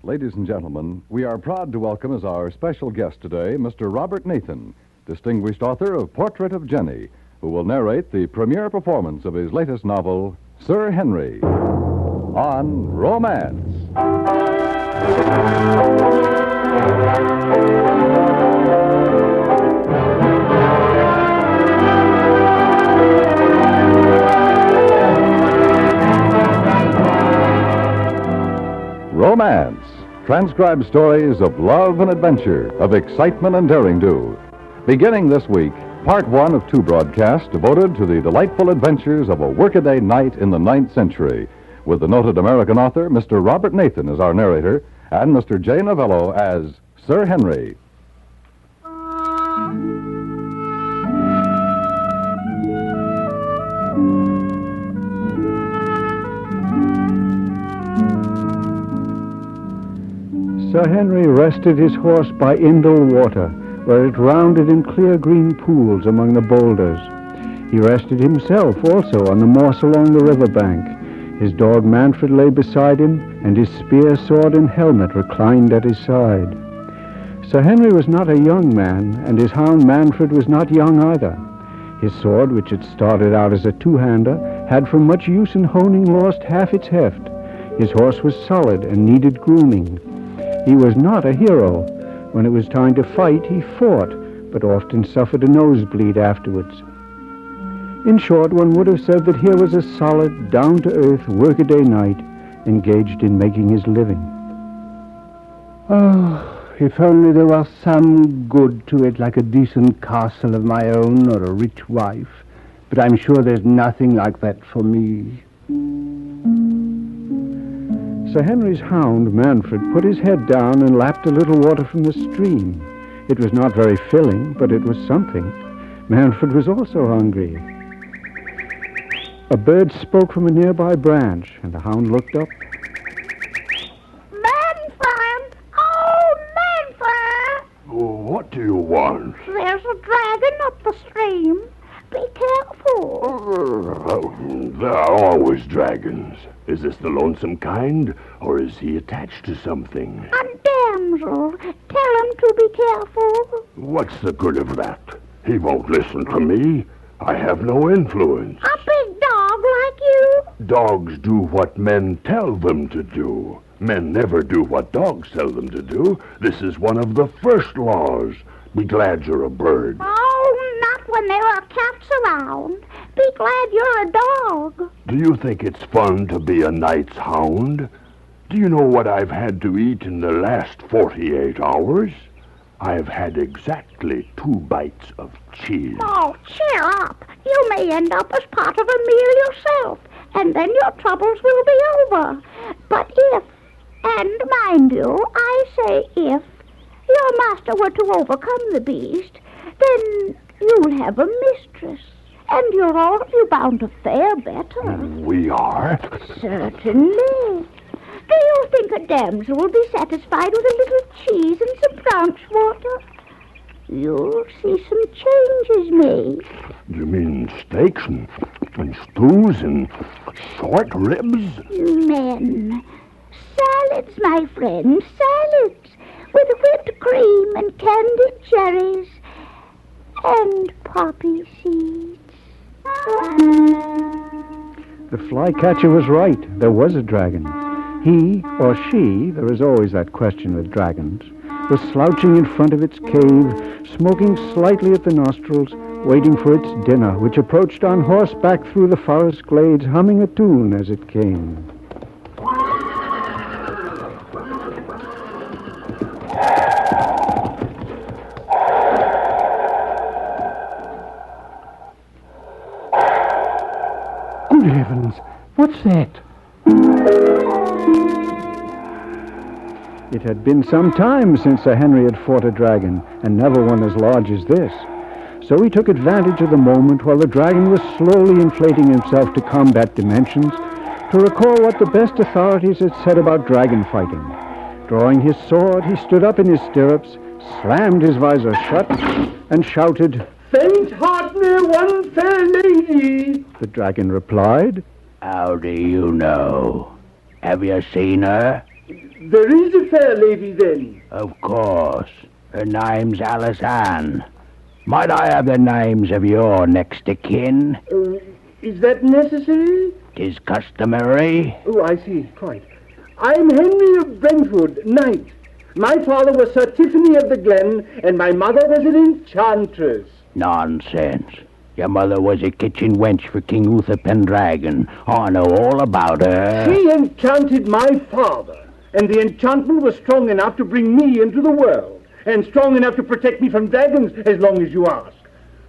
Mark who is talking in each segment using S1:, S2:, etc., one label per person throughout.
S1: Ladies and gentlemen, we are proud to welcome as our special guest today Mr. Robert Nathan, distinguished author of Portrait of Jenny, who will narrate the premiere performance of his latest novel, Sir Henry, on Romance. Romance. Transcribed stories of love and adventure, of excitement and daring-do. Beginning this week, part one of two broadcasts devoted to the delightful adventures of a workaday knight in the 9th century, with the noted American author, Mr. Robert Nathan, as our narrator, and Mr. J. Novello as Sir Henry.
S2: Sir Henry rested his horse by Indle Water, where it rounded in clear green pools among the boulders. He rested himself also on the moss along the river bank. His dog Manfred lay beside him, and his spear, sword, and helmet reclined at his side. Sir Henry was not a young man, and his hound Manfred was not young either. His sword, which had started out as a two-hander, had from much use in honing lost half its heft. His horse was solid and needed grooming. He was not a hero. When it was time to fight, he fought, but often suffered a nosebleed afterwards. In short, one would have said that here was a solid, down-to-earth, workaday knight engaged in making his living.
S3: Oh, if only there were some good to it, like a decent castle of my own or a rich wife. But I'm sure there's nothing like that for me.
S2: Sir Henry's hound, Manfred, put his head down and lapped a little water from the stream. It was not very filling, but it was something. Manfred was also hungry. A bird spoke from a nearby branch, and the hound looked up.
S4: Manfred! Oh, Manfred!
S5: What do you want?
S4: There's a dragon up the stream. Be careful.
S5: There are always dragons. Is this the lonesome kind, or is he attached to something?
S4: A damsel. Tell him to be careful.
S5: What's the good of that? He won't listen to me. I have no influence.
S4: A big dog like you?
S5: Dogs do what men tell them to do. Men never do what dogs tell them to do. This is one of the first laws. Be glad you're a bird.
S4: Oh, not when there are cats around. Be glad you're a dog.
S5: Do you think it's fun to be a knight's hound? Do you know what I've had to eat in the last 48 hours? I've had exactly 2 bites of cheese.
S4: Oh, cheer up. You may end up as part of a meal yourself, and then your troubles will be over. But if, and mind you, I say if, your master were to overcome the beast, then you'll have a mistress. And you're all of you bound to fare better.
S5: We are?
S4: Certainly. Do you think a damsel will be satisfied with a little cheese and some branch water? You'll see some changes made.
S5: You mean steaks and stews and short ribs?
S4: Men. Salads, my friend, salads. With whipped cream and candied cherries and poppy seeds.
S2: The flycatcher was right. There was a dragon. He or she, there is always that question with dragons, was slouching in front of its cave, smoking slightly at the nostrils, waiting for its dinner, which approached on horseback through the forest glades, humming a tune as it came.
S3: Good heavens, what's that?
S2: It had been some time since Sir Henry had fought a dragon, and never one as large as this. So he took advantage of the moment while the dragon was slowly inflating himself to combat dimensions to recall what the best authorities had said about dragon fighting. Drawing his sword, he stood up in his stirrups, slammed his visor shut, and shouted,
S3: "Faint heart near one fair lady."
S2: The dragon replied,
S6: "How do you know? Have you seen her?"
S3: There is a fair lady, then?
S6: Of course. Her name's Alice Ann. Might I have the names of your next of kin?
S3: Is that necessary?
S6: 'Tis customary.
S3: Oh, I see, quite. I'm Henry of Brentwood, knight. My father was Sir Tiffany of the Glen, and my mother was an enchantress.
S6: Nonsense. Your mother was a kitchen wench for King Uther Pendragon. I know all about her.
S3: She enchanted my father, and the enchantment was strong enough to bring me into the world, and strong enough to protect me from dragons, as long as you ask.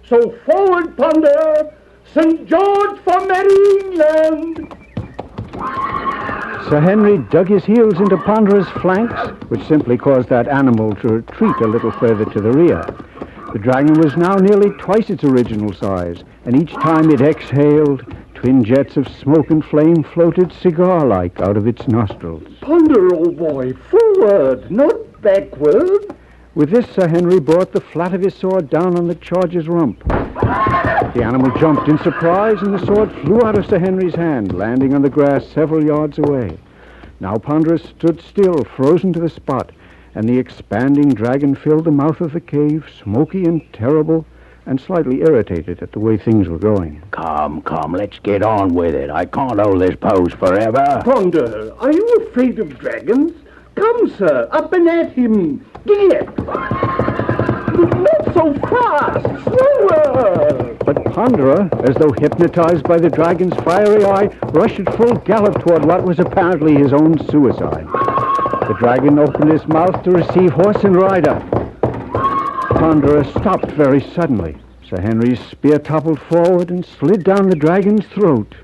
S3: So forward, Ponder! St. George for Merry England!
S2: Sir Henry dug his heels into Ponderous' flanks, which simply caused that animal to retreat a little further to the rear. The dragon was now nearly twice its original size, and each time it exhaled, twin jets of smoke and flame floated cigar-like out of its nostrils.
S3: Ponder, old boy, forward, not backward.
S2: With this, Sir Henry brought the flat of his sword down on the charger's rump. The animal jumped in surprise, and the sword flew out of Sir Henry's hand, landing on the grass several yards away. Now Ponderous stood still, frozen to the spot, and the expanding dragon filled the mouth of the cave, smoky and terrible, and slightly irritated at the way things were going.
S6: Come, let's get on with it. I can't hold this pose forever.
S3: Ponder, are you afraid of dragons? Come, sir, up and at him. Get! Not so fast! Slower!
S2: But Ponderer, as though hypnotized by the dragon's fiery eye, rushed at full gallop toward what was apparently his own suicide. The dragon opened his mouth to receive horse and rider. Ponderer stopped very suddenly. Sir Henry's spear toppled forward and slid down the dragon's throat,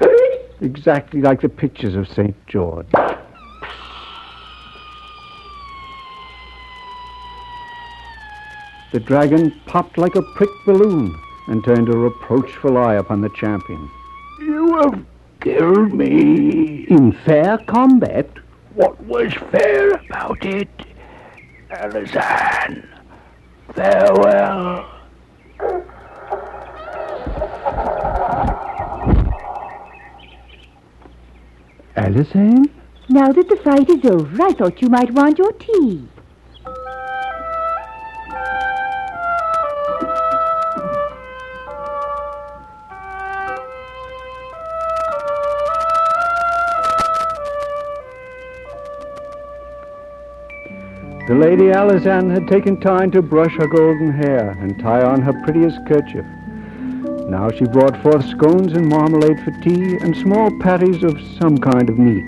S2: exactly like the pictures of St. George. The dragon popped like a pricked balloon and turned a reproachful eye upon the champion.
S6: You have killed me.
S3: In fair combat?
S6: What was fair about it? Alice Ann, farewell.
S3: Alice Ann?
S7: Now that the fight is over, I thought you might want your tea.
S2: The Lady Alizanne had taken time to brush her golden hair and tie on her prettiest kerchief. Now she brought forth scones and marmalade for tea and small patties of some kind of meat.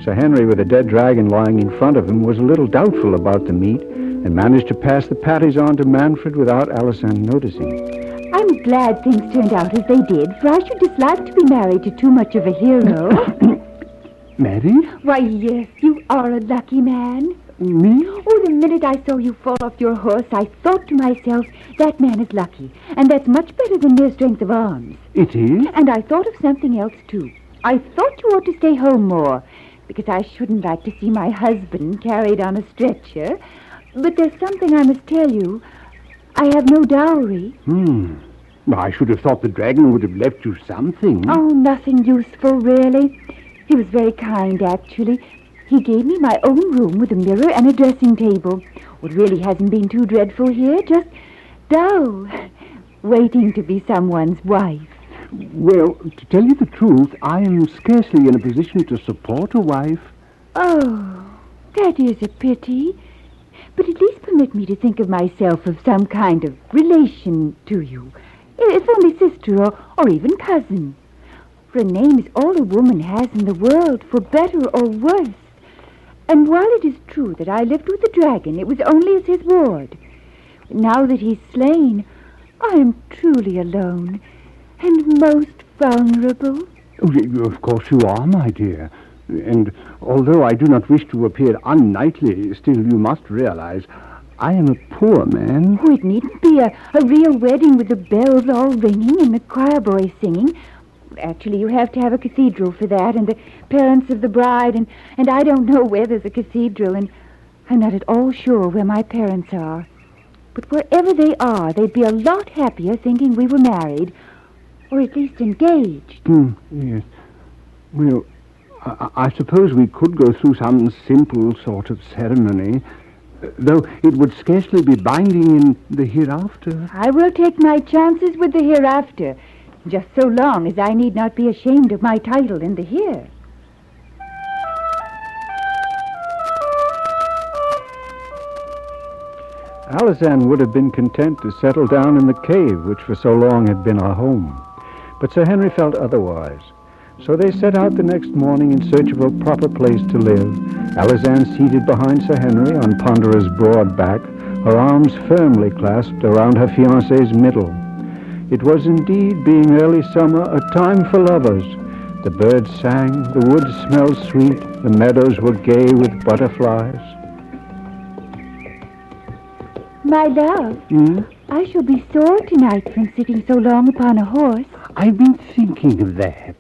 S2: Sir Henry, with a dead dragon lying in front of him, was a little doubtful about the meat and managed to pass the patties on to Manfred without Alizanne noticing.
S7: I'm glad things turned out as they did, for I should dislike to be married to too much of a hero.
S3: Married?
S7: Why, yes, you are a lucky man.
S3: Me?
S7: Oh, the minute I saw you fall off your horse, I thought to myself, that man is lucky, and that's much better than mere strength of arms.
S3: It is?
S7: And I thought of something else, too. I thought you ought to stay home more, because I shouldn't like to see my husband carried on a stretcher. But there's something I must tell you. I have no dowry.
S3: I should have thought the dragon would have left you something.
S7: Oh, nothing useful, really. He was very kind, actually. He gave me my own room with a mirror and a dressing table. It really hasn't been too dreadful here, just dull, waiting to be someone's wife.
S3: Well, to tell you the truth, I am scarcely in a position to support a wife.
S7: Oh, that is a pity. But at least permit me to think of myself of some kind of relation to you, if only sister or even cousin. For a name is all a woman has in the world, for better or worse. And while it is true that I lived with the dragon, it was only as his ward. But now that he's slain, I am truly alone and most vulnerable.
S3: Oh, of course you are, my dear. And although I do not wish to appear unknightly, still you must realize I am a poor man.
S7: Oh, it needn't be a real wedding with the bells all ringing and the choir boys singing. Actually, you have to have a cathedral for that, and the parents of the bride, and I don't know where there's a cathedral, and I'm not at all sure where my parents are. But wherever they are, they'd be a lot happier thinking we were married, or at least engaged.
S3: Yes. Well,
S2: I suppose we could go through some simple sort of ceremony, though it would scarcely be binding in the hereafter.
S7: I will take my chances with the hereafter, just so long as I need not be ashamed of my title in the here.
S2: Alazan would have been content to settle down in the cave which for so long had been our home. But Sir Henry felt otherwise. So they set out the next morning in search of a proper place to live, Alazan seated behind Sir Henry on Ponderer's broad back, her arms firmly clasped around her fiancé's middle. It was indeed, being early summer, a time for lovers. The birds sang, the woods smelled sweet, the meadows were gay with butterflies.
S7: My love, I shall be sore tonight from sitting so long upon a horse.
S2: I've been thinking of that.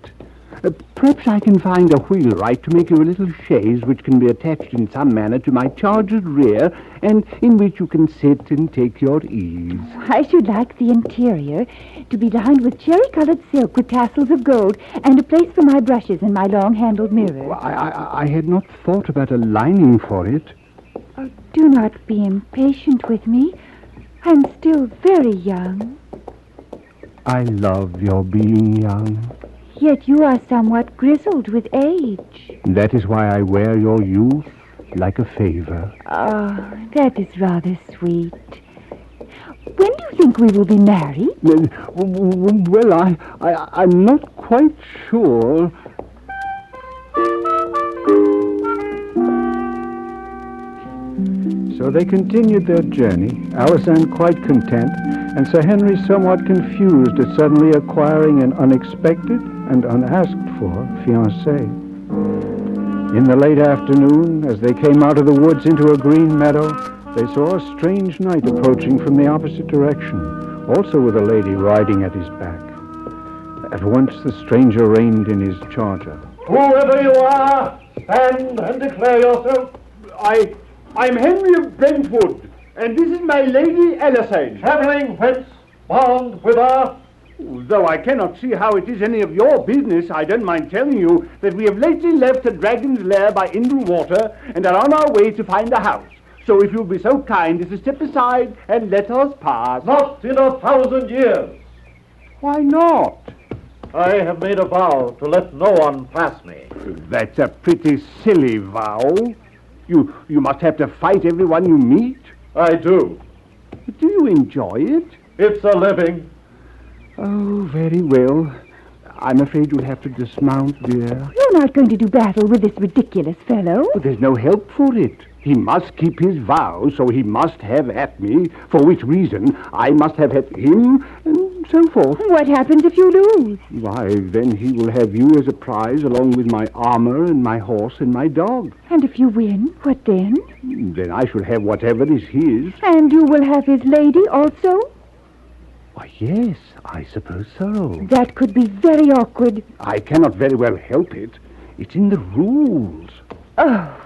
S2: Perhaps I can find a wheelwright to make you a little chaise which can be attached in some manner to my charger's rear, and in which you can sit and take your ease.
S7: I should like the interior to be lined with cherry-colored silk with tassels of gold, and a place for my brushes and my long-handled mirror.
S2: Well, I had not thought about a lining for it.
S7: Oh, do not be impatient with me. I'm still very young.
S2: I love your being young.
S7: Yet you are somewhat grizzled with age.
S2: That is why I wear your youth like a favor.
S7: Oh, that is rather sweet. When do you think we will be married?
S2: Well, I'm not quite sure. So they continued their journey, Alazan quite content, and Sir Henry somewhat confused at suddenly acquiring an unexpected and unasked-for fiancée. In the late afternoon, as they came out of the woods into a green meadow, they saw a strange knight approaching from the opposite direction, also with a lady riding at his back. At once the stranger reined in his charger.
S3: Whoever you are, stand and declare yourself. I'm Henry of Brentwood, and this is my lady Alazan. Travelling whence? Bound whither? Though I cannot see how it is any of your business, I don't mind telling you that we have lately left the dragon's lair by Indle Water and are on our way to find a house. So if you'll be so kind as to step aside and let us pass.
S8: Not in 1,000 years.
S3: Why not?
S8: I have made a vow to let no one pass me.
S3: That's a pretty silly vow. You must have to fight everyone you meet.
S8: I do.
S3: Do you enjoy it?
S8: It's a living.
S2: Oh, very well. I'm afraid you'll have to dismount, dear.
S7: You're not going to do battle with this ridiculous fellow.
S3: But there's no help for it. He must keep his vow, so he must have at me, for which reason I must have at him, and so forth.
S7: What happens if you lose?
S2: Why, then he will have you as a prize along with my armor and my horse and my dog.
S7: And if you win, what then?
S2: Then I shall have whatever is his.
S7: And you will have his lady also?
S2: Why, yes, I suppose so.
S7: That could be very awkward.
S2: I cannot very well help it. It's in the rules.
S7: Oh.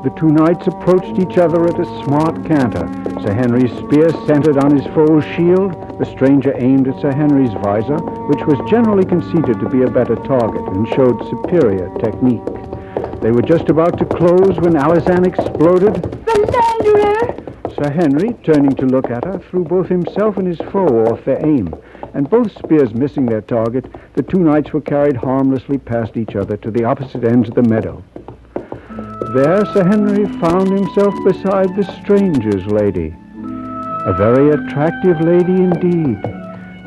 S2: The two knights approached each other at a smart canter. Sir Henry's spear centered on his foe's shield. The stranger aimed at Sir Henry's visor, which was generally conceded to be a better target and showed superior technique. They were just about to close when Alazan exploded.
S7: Philanderer!
S2: Sir Henry, turning to look at her, threw both himself and his foe off their aim, and both spears missing their target, the two knights were carried harmlessly past each other to the opposite ends of the meadow. There Sir Henry found himself beside the stranger's lady, a very attractive lady indeed,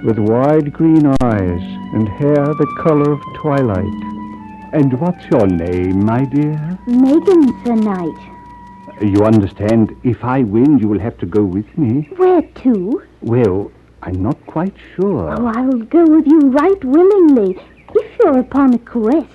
S2: with wide green eyes and hair the color of twilight. And what's your name, my dear?
S4: Megan, Sir Knight.
S2: You understand, if I win, you will have to go with me.
S4: Where to?
S2: Well, I'm not quite sure.
S4: Oh, I'll go with you right willingly, if you're upon a quest.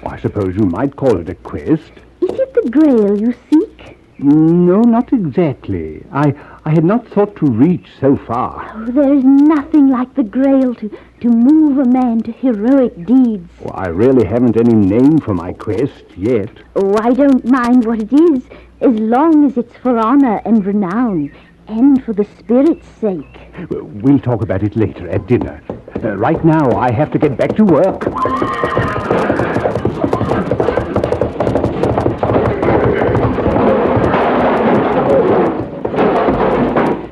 S2: I suppose you might call it a quest.
S4: Is it the Grail you seek?
S2: No, not exactly. I had not thought to reach so far.
S4: Oh, there is nothing like the Grail to move a man to heroic deeds.
S2: Well, I really haven't any name for my quest yet.
S4: Oh, I don't mind what it is, as long as it's for honor and renown. and for the spirit's sake.
S6: We'll talk about it later at dinner. Right now, I have to get back to work.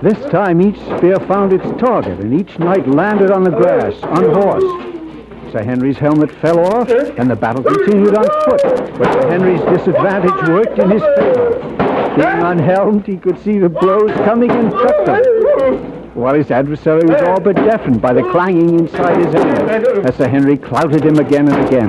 S2: This time each spear found its target, and each knight landed on the grass, unhorsed. Sir Henry's helmet fell off, and the battle continued on foot, but Sir Henry's disadvantage worked in his favor. Being unhelmed, he could see the blows coming and ducked them, while his adversary was all but deafened by the clanging inside his helmet, as Sir Henry clouted him again and again.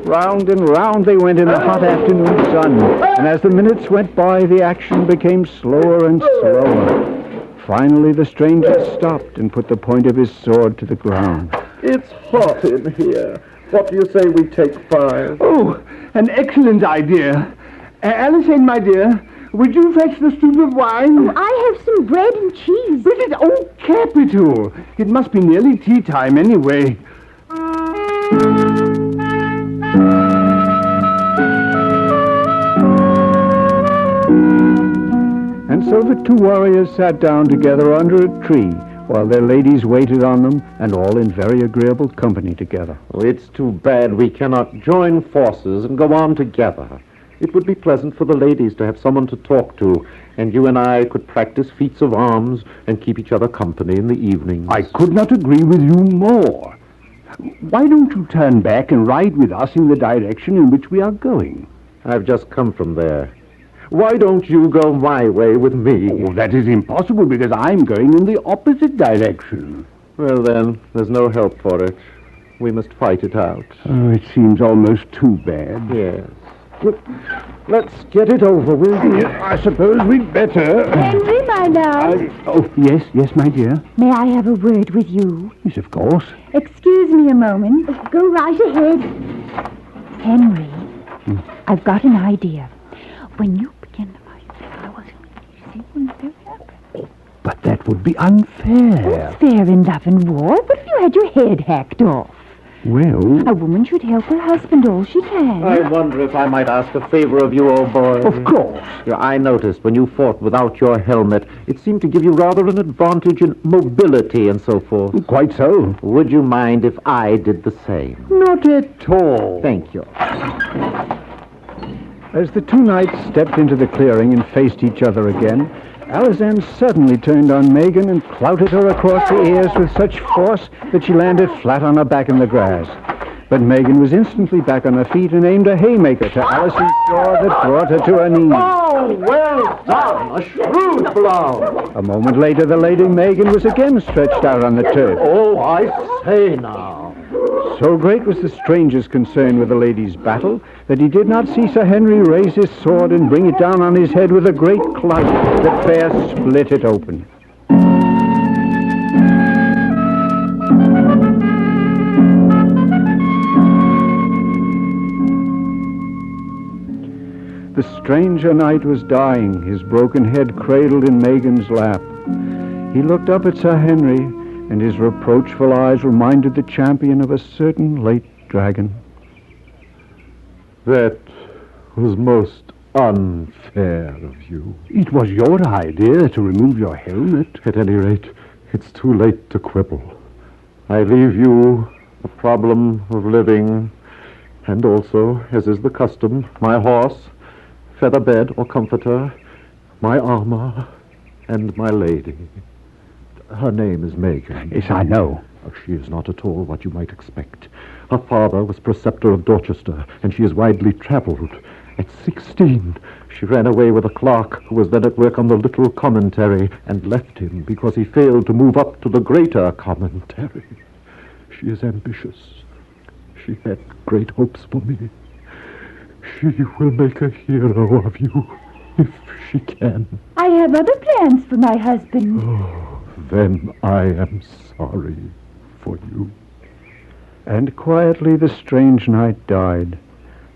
S2: Round and round they went in the hot afternoon sun, and as the minutes went by, the action became slower and slower. Finally, the stranger stopped and put the point of his sword to the ground.
S3: It's hot in here. What do you say we take 5?
S9: Oh, an excellent idea. Alison, my dear, would you fetch the stoup of wine?
S4: Oh, I have some bread and cheese.
S9: Is it? Oh, capital. It must be nearly tea time anyway.
S2: And so the two warriors sat down together under a tree, while their ladies waited on them, and all in very agreeable company together.
S10: Oh, it's too bad we cannot join forces and go on together. It would be pleasant for the ladies to have someone to talk to, and you and I could practice feats of arms and keep each other company in the evenings.
S6: I could not agree with you more. Why don't you turn back and ride with us in the direction in which we are going?
S10: I've just come from there. Why don't you go my way with me?
S6: Oh, that is impossible because I'm going in the opposite direction.
S10: Well, then, there's no help for it. We must fight it out.
S6: Oh, it seems almost too bad.
S10: Yes. Let's get it over with.
S6: I suppose we'd better.
S4: Henry, my love.
S6: Oh, yes, my dear.
S7: May I have a word with you?
S6: Yes, of course.
S7: Excuse me a moment.
S4: Go right ahead.
S7: Henry, I've got an idea. When you begin to fight, I wasn't see when that happened.
S6: But that would be unfair.
S7: Fair in love and war? What if you had your head hacked off?
S6: Well,
S7: A woman should help her husband all she can.
S10: I wonder if I might ask a favor of you, old boy.
S6: of course.
S10: Yeah, I noticed when you fought without your helmet, it seemed to give you rather an advantage in mobility and so forth.
S6: Quite so.
S10: Would you mind if I did the same?
S6: Not at all.
S10: Thank you.
S2: As the two knights stepped into the clearing and faced each other again, Alazan suddenly turned on Megan and clouted her across the ears with such force that she landed flat on her back in the grass. But Megan was instantly back on her feet and aimed a haymaker to Alison's jaw that brought her to her knees.
S3: Oh, well done. A shrewd blow.
S2: A moment later, the Lady Megan was again stretched out on the turf.
S3: Oh, I say now.
S2: So great was the stranger's concern with the lady's battle that he did not see Sir Henry raise his sword and bring it down on his head with a great clout that fair split it open. The stranger knight was dying, his broken head cradled in Megan's lap. He looked up at Sir Henry, and his reproachful eyes reminded the champion of a certain late dragon.
S5: That was most unfair of you.
S6: It was your idea to remove your helmet.
S5: At any rate, it's too late to quibble. I leave you a problem of living, and also, as is the custom, my horse, feather bed or comforter, my armor, and my lady. Her name is Megan.
S6: Yes, I know.
S5: She is not at all what you might expect. Her father was preceptor of Dorchester, and she is widely traveled. At 16, she ran away with a clerk who was then at work on the little commentary and left him because he failed to move up to the greater commentary. She is ambitious. She had great hopes for me. She will make a hero of you, if she can.
S7: I have other plans for my husband.
S5: Oh, then I am sorry for you.
S2: And quietly the strange knight died.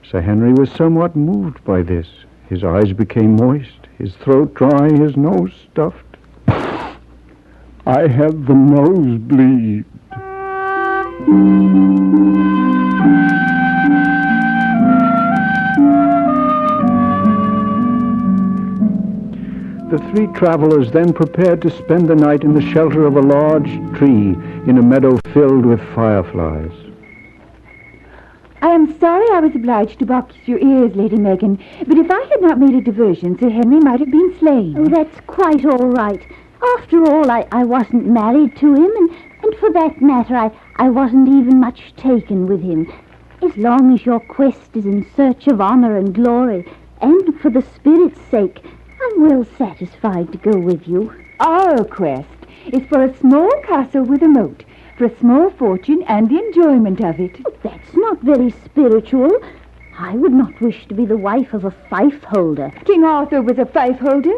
S2: Sir Henry was somewhat moved by this. His eyes became moist, his throat dry, his nose stuffed.
S6: I have the nosebleed.
S2: The three travelers then prepared to spend the night in the shelter of a large tree in a meadow filled with fireflies.
S7: I am sorry I was obliged to box your ears, Lady Megan, but if I had not made a diversion, Sir Henry might have been slain.
S4: Oh, that's quite all right. After all, I wasn't married to him, and for that matter, I wasn't even much taken with him. As long as your quest is in search of honor and glory, and for the spirit's sake, I'm well satisfied to go with you.
S7: Our quest is for a small castle with a moat, for a small fortune and the enjoyment of it.
S4: But that's not very spiritual. I would not wish to be the wife of a fife holder.
S7: King Arthur was a fife holder,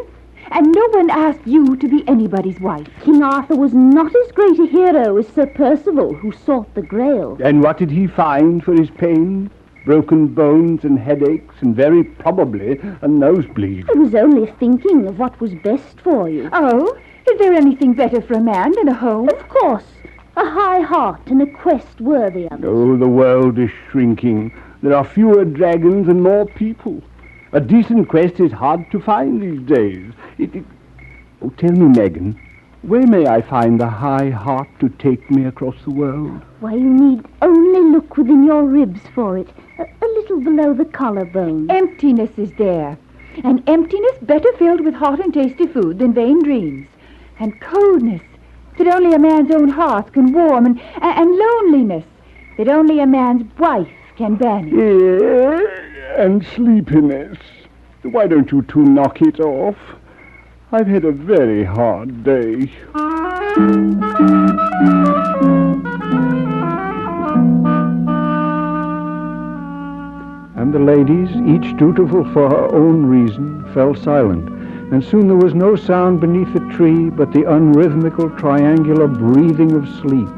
S7: and no one asked you to be anybody's wife.
S4: King Arthur was not as great a hero as Sir Percival, who sought the Grail.
S6: And what did he find for his pain? Broken bones and headaches, and very probably a nosebleed.
S4: I was only thinking of what was best for you.
S7: Oh, is there anything better for a man than a home?
S4: Of course. A high heart and a quest worthy of it.
S6: Oh, the world is shrinking. There are fewer dragons and more people. A decent quest is hard to find these days. Oh, tell me, Megan, where may I find the high heart to take me across the world?
S4: Why, you need only look within your ribs for it, a little below the collarbone.
S7: Emptiness is there. An emptiness better filled with hot and tasty food than vain dreams. And coldness that only a man's own hearth can warm, and loneliness that only a man's wife can banish.
S6: And sleepiness. Why don't you two knock it off? I've had a very hard day.
S2: And the ladies, each dutiful for her own reason, fell silent, and soon there was no sound beneath the tree but the unrhythmical triangular breathing of sleep.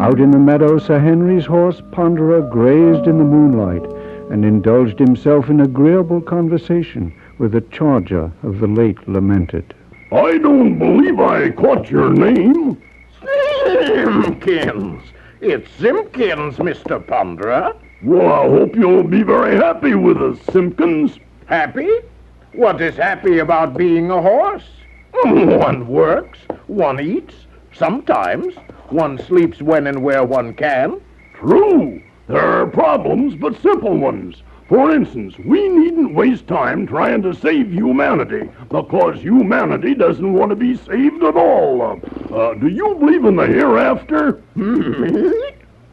S2: Out in the meadow, Sir Henry's horse Ponderer grazed in the moonlight and indulged himself in agreeable conversation with the charger of the late lamented.
S5: I don't believe I caught your name.
S11: Simpkins. It's Simpkins, Mr. Ponderer.
S5: Well, I hope you'll be very happy with us, Simpkins.
S11: Happy? What is happy about being a horse? One works, one eats, sometimes. One sleeps when and where one can.
S5: True. There are problems, but simple ones. For instance, we needn't waste time trying to save humanity, because humanity doesn't want to be saved at all. Do you believe in the hereafter?
S11: Me?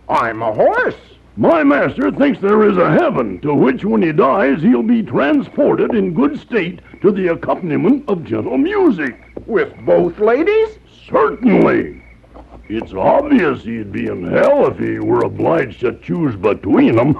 S11: I'm a horse.
S5: My master thinks there is a heaven, to which when he dies he'll be transported in good state to the accompaniment of gentle music.
S11: With both ladies?
S5: Certainly. It's obvious he'd be in hell if he were obliged to choose between them.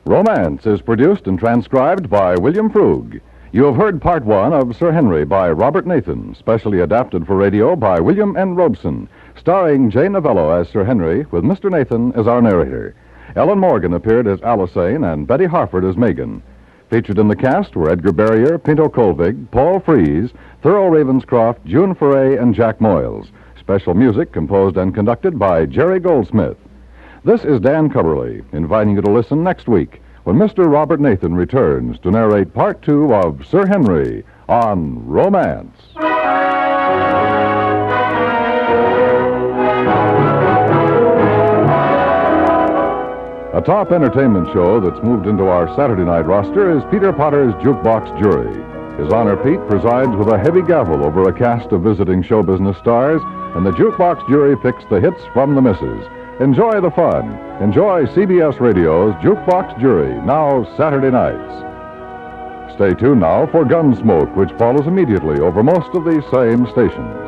S1: Romance is produced and transcribed by William Frug. You have heard part one of Sir Henry by Robert Nathan, specially adapted for radio by William N. Robeson, starring Jane Novello as Sir Henry, with Mr. Nathan as our narrator. Ellen Morgan appeared as Alisane and Betty Harford as Megan. Featured in the cast were Edgar Barrier, Pinto Colvig, Paul Frees, Thurl Ravenscroft, June Foray, and Jack Moyles. Special music composed and conducted by Jerry Goldsmith. This is Dan Cubberly, inviting you to listen next week when Mr. Robert Nathan returns to narrate part two of Sir Henry on Romance. A top entertainment show that's moved into our Saturday night roster is Peter Potter's Jukebox Jury. His Honor Pete presides with a heavy gavel over a cast of visiting show business stars, and the Jukebox Jury picks the hits from the misses. Enjoy the fun. Enjoy CBS Radio's Jukebox Jury, now Saturday nights. Stay tuned now for Gunsmoke, which follows immediately over most of these same stations.